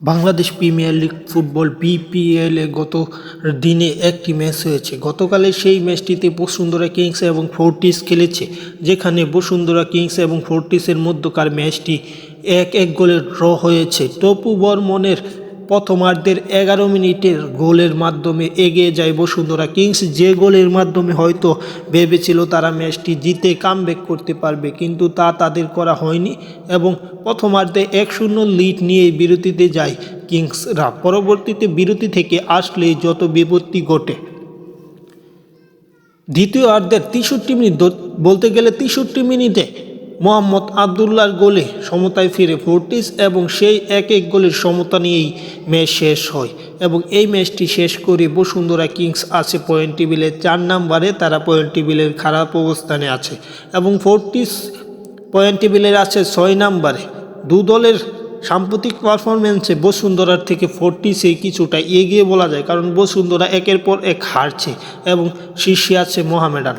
Bangladesh premier league football বিপিএলে গত দিনে একটি ম্যাচ হয়েছে। গতকালে সেই ম্যাচটিতে বসুন্ধরা কিংস এবং ফোর্টিস খেলেছে, যেখানে বসুন্ধরা কিংস এবং ফোর্টিসের মধ্যকার ম্যাচটি 1-1 গোলের ড্র হয়েছে। তপু বর্মনের প্রথমার্ধের 11 মিনিটের গোলের মাধ্যমে এগিয়ে যায় বসুন্ধরা কিংস, যে গোলের মাধ্যমে হয়তো ভেবেছিল তারা ম্যাচটি জিতে কামব্যাক করতে পারবে, কিন্তু তা তাদের করা হয়নি এবং প্রথমার্ধে 1-0 লিড নিয়ে বিরতিতে যায় কিংসরা। পরবর্তীতে বিরতি থেকে আসলেই যত বিপত্তি ঘটে। দ্বিতীয়ার্ধের 63 মিনিট, বলতে গেলে 63 মিনিটে মোহাম্মদ আবদুল্লাহর গোলে সমতায় ফিরে ফোর্টিস এবং সেই 1-1 গোলের সমতা নিয়েই ম্যাচ শেষ হয় এবং এই ম্যাচটি শেষ করে বসুন্ধরা কিংস আছে পয়েন্ট টেবিলে 4 নম্বরে। তারা পয়েন্ট টেবিলের খারাপ অবস্থানে আছে এবং ফোর্টিস পয়েন্ট টেবিলের আছে 6 নম্বরে। দু দলের সাম্প্রতিক পারফরমেন্সে বসুন্ধরার থেকে ফোর্টিসে কিছুটা এগিয়ে বলা যায়, কারণ বসুন্ধরা একের পর এক হারছে এবং শীর্ষে আছে মোহামেডান।